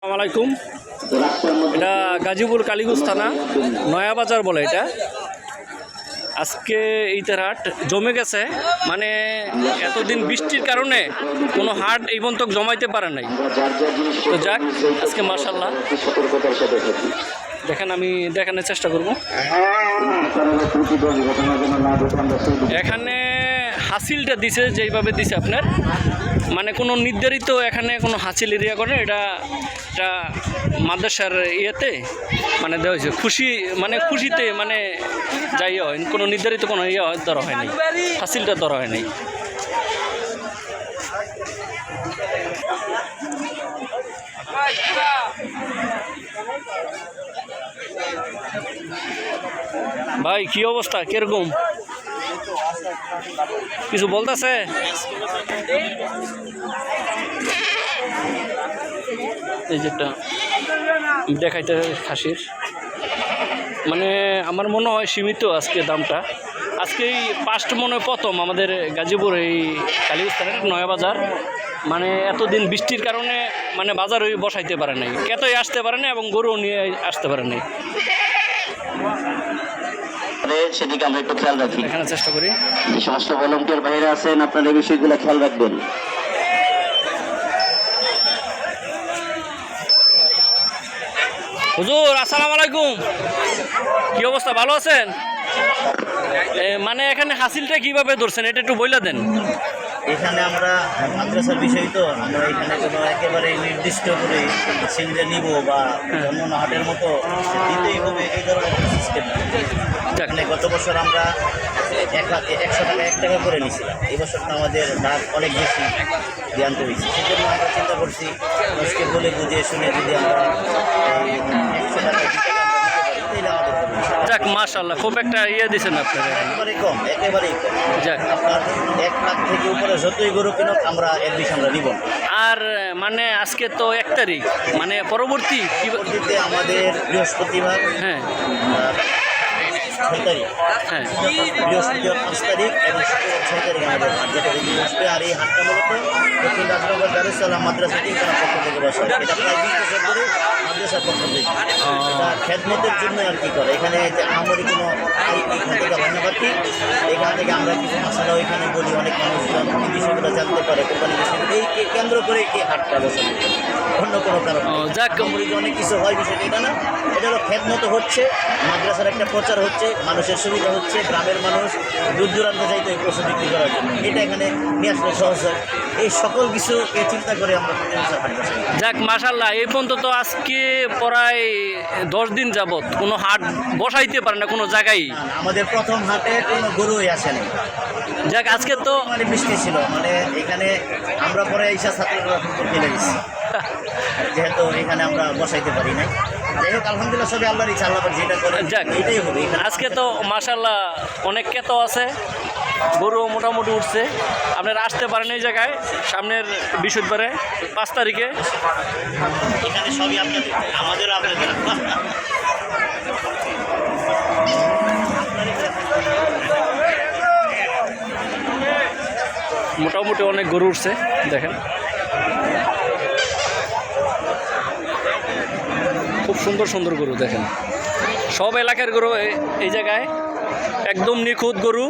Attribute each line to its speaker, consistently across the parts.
Speaker 1: আসসালামু আলাইকুম। এটা গাজীপুর কালীগঞ্জ থানা নয়া বাজার বলে এটা। আজকে ঈদের হাট জমে গেছে, মানে এতদিন বৃষ্টির কারণে কোনো হাট এই পর্যন্ত জমাইতে পারে নাই। তো যাক, আজকে মাশাআল্লাহ দেখেন, আমি দেখানোর চেষ্টা করব। এখানে হাসিলটা দিছে যেইভাবে দিছে আপনার, মানে কোনো নির্ধারিত এখানে কোনো হাসিল এরিয়া করে এটা মাদ্রাসার ইয়েতে মানে দেওয়া হয়েছে খুশি, মানে খুশিতে মানে যাই হয়, কোনো নির্ধারিত কোনো ইয়ে ধরা হয় নাই, হাসিলটা ধরা হয় নাই। ভাই কি অবস্থা, কিরকম কিছু বলতেছে? এই যেটা দেখাইতে খাসির, মানে আমার মনে হয় সীমিত আজকে দামটা। আজকেই ফার্স্ট মনে হয় প্রথম আমাদের গাজীপুর এই কালীগঞ্জ নয়া বাজার, মানে এতদিন বৃষ্টির কারণে মানে বাজার ওই বসাইতে পারে নাই, কেতই আসতে পারে না এবং গরুও নিয়ে আসতে পারে নাই।
Speaker 2: সেদিকে আমরা একটু খেয়াল রাখি,
Speaker 1: এখানে চেষ্টা করি।
Speaker 2: যে সমস্ত ভলান্টিয়ার বাইরে আছেন আপনারা এই বিষয়গুলো খেয়াল রাখবেন।
Speaker 1: হুজুর আসসালামু আলাইকুম, কি অবস্থা, ভালো আছেন? মানে এখানে হাসিলটা কিভাবে ধরছেন এটা একটু বইলা দেন।
Speaker 3: এখানে আমরা মাদ্রাসার বিষয় তো আমরা এখানে কোনো একেবারে নির্দিষ্ট করে সিলটা নিব বা অন্য হাটের মতো দিতেই হবে এই ধরনের সিস্টেম। এখানে গত বছর আমরা 100 টাকা 1 টাকা করে নিয়েছিলাম, এই বছরটা আমাদের দাম অনেক বেশি দিয়ে আনতে হয়েছে। সেজন্য আমরা চিন্তা করছি মানুষকে বলে বুঝিয়ে শুনে যদি আমরা 100 টাকা 2 টাকা আমরা দিতে পারি তাহলে আমাদের
Speaker 1: যাক মাশাআল্লাহ, খুব একটা ইয়ে দিয়েছেন আপনারা,
Speaker 3: একেবারেই কম, একেবারেই কম।
Speaker 1: যাক,
Speaker 3: আপনার 1 লাখ থেকে উপরে যতই গরু কিনুক আমরা এর বেশি আমরা নিব।
Speaker 1: আর মানে আজকে তো 1 তারিখ, মানে পরবর্তী
Speaker 3: পরবর্তীতে আমাদের বৃহস্পতিবার,
Speaker 1: হ্যাঁ
Speaker 3: 6 তারিখ,
Speaker 1: হ্যাঁ
Speaker 3: বৃহস্পতিবার 5 তারিখ এবং শুক্রবার 6 তারিখ আমাদের হাট, যেটা বৃহস্পতি। আর এই হাটটা মূলত দক্ষিণ রাজনগর দারুসালাম মাদ্রাসা তিনখানা পক্ষ থেকে বসে। এটা প্রায় 20 বছর ধরে মাদ্রাসার পক্ষ থেকে এটা খেদমতের জন্য আর কি করে। এখানে যে আমারই কোনো এখান থেকে ভাঙাবাতি, এখান থেকে আমরা কিছু মশলা ওইখানে বলি, অনেক মানুষজন এই বিষয়গুলো জানতে পারে, কোম্পানি বিষয়গুলো এই কেন্দ্র করে এই হাটটা বসানো, অন্য কোনো কারণ।
Speaker 1: যাক,
Speaker 3: অনেক কিছু হয় বিষয়টা এটা না, এটা হলো খেদমতো হচ্ছে, মাদ্রাসার একটা প্রচার হচ্ছে, মানুষের সুবিধা হচ্ছে, গ্রামের মানুষ দূর দূরান্ত যাইতে এই পশু বিক্রি করার জন্য এটা এখানে নিয়ে আসলে সহজ হয়। এই সকল কিছুকে চিন্তা করে আমরা
Speaker 1: যাক মাশাআল্লাহ, এই পর্যন্ত তো আজকে প্রায় 10 দিন যাবত কোনো হাট বসাইতে পারে না কোনো জায়গায়।
Speaker 3: আমাদের প্রথম হাটে কোনো গরুই আসেনি।
Speaker 1: যাক, আজকে তো
Speaker 3: মানে বৃষ্টি ছিল, মানে এখানে আমরা পরে ঈশা ছাত্ররা ফেলে গেছি, যেহেতু এখানে আমরা বসাইতে পারি নাই। যাই হোক আলহামদুলিল্লাহ, সবই আল্লাহর ইচ্ছা, আল্লাহ যেটা করে
Speaker 1: যাক
Speaker 3: এটাই হবে।
Speaker 1: আজকে তো মাশাআল্লাহ অনেক কেতো আছে, গরু মোটামুটি উঠছে। আপনারা আসতে পারেন এই জায়গায় সামনের বৃহস্পতিবারে 5 তারিখে।
Speaker 3: এখানে সবই আপনাদের, আমাদেরও আপনাদের।
Speaker 1: মোটামুটি অনেক গরু উঠছে, দেখেন খুব সুন্দর সুন্দর গরু, দেখেন সব এলাকার গরু এই জায়গায়, একদম নিখুঁত গরু।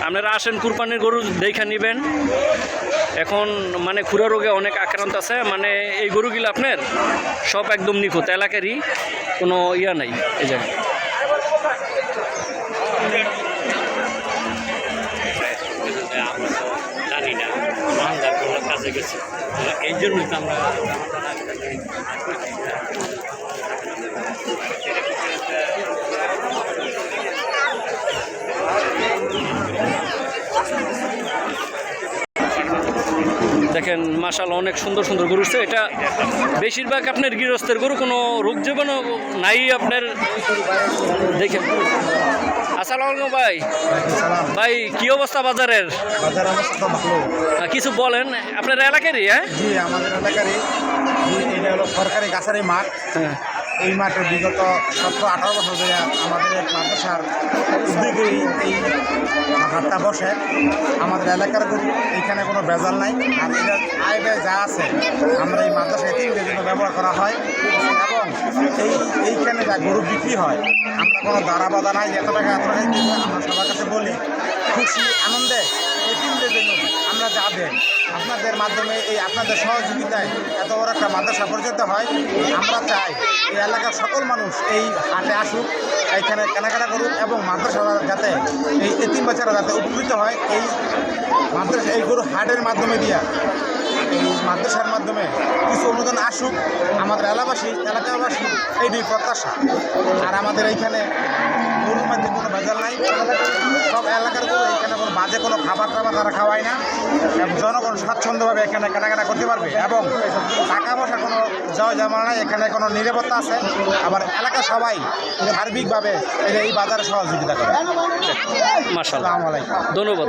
Speaker 1: আপনারা আসেন, কুরবানির গরু দেখে নেবেন। এখন মানে খুরা রোগে অনেক আক্রান্ত আছে, মানে এই গরুগুলো আপনার সব একদম নিখুঁত, এলাকারই কোনো ইয়া নাই এই জায়গায়। জানি না কাজে গেছে, এই জন্যই তো আমরা দেখেন মাশাআল্লাহ অনেক সুন্দর সুন্দর গরু উঠছে। এটা বেশিরভাগ আপনার গৃহস্থের গরু, কোনো রোগ জীবাণু নাই আপনার, দেখেন। আসসালামু আলাইকুম ভাই। ভাই কি অবস্থা বাজারের?
Speaker 4: বাজার অবস্থা ভালো।
Speaker 1: কিছু বলেন, আপনার এলাকারই? হ্যাঁ
Speaker 4: জি, আমাদের এলাকারই। এটা হলো সরকারি গাছারি মাঠ।
Speaker 1: হ্যাঁ,
Speaker 4: এই মাঠে বিগত 17-18 বছর ধরে আমাদের মাদ্রাসার উদ্যোগেই এই হাটটা বসে। আমাদের এলাকার গরু এইখানে কোনো ভেজাল নাই। আর এটা আয় ব্যয় যা আছে আমরা এই মাদ্রাসায় তিনটের জন্য ব্যবহার করা হয়। এবং এইখানে যা গরু বিক্রি হয় আমরা কোনো দাঁড়া বাধা নাই, এত টাকা এত টাকা দিতে হয়। আমরা সবার কাছে বলি খুশি আনন্দে এই তিনটের জন্য আমরা যা দেন আপনাদের মাধ্যমে, এই আপনাদের সহযোগিতায় এত বড় একটা মাদ্রাসা পরিচালিত হয়। আমরা চাই এই এলাকার সকল মানুষ এই হাটে আসুক, এইখানে কেনাকাটা করুক এবং মাদ্রাসা যাতে এই এতিম বাচ্চারা যাতে উপকৃত হয়। এই মাদ্রাসা এই গরু হাটের মাধ্যমে দিয়া এই মাদ্রাসার মাধ্যমে কিছু অনুদান আসুক আমাদের এলাকাবাসী এই দুই প্রত্যাশা। আর আমাদের এইখানে গরুর মধ্যে কোনো ভেজাল নাই, সব এলাকার গরু। এখানে কোনো বাজে কোনো খাবার টাবার তারা খাওয়ায় না। এবং জনগণ স্বাচ্ছন্দ্যভাবে এখানে কেনাকাটা করতে পারবে এবং টাকা পয়সা কোনো জয় জমা নাই। এখানে কোনো নিরাপত্তা আছে। আবার এলাকার সবাই সার্বিকভাবে এই বাজারে সহযোগিতা করে।
Speaker 1: মাশাআল্লাহ,
Speaker 4: আসসালামু আলাইকুম।
Speaker 1: ধন্যবাদ।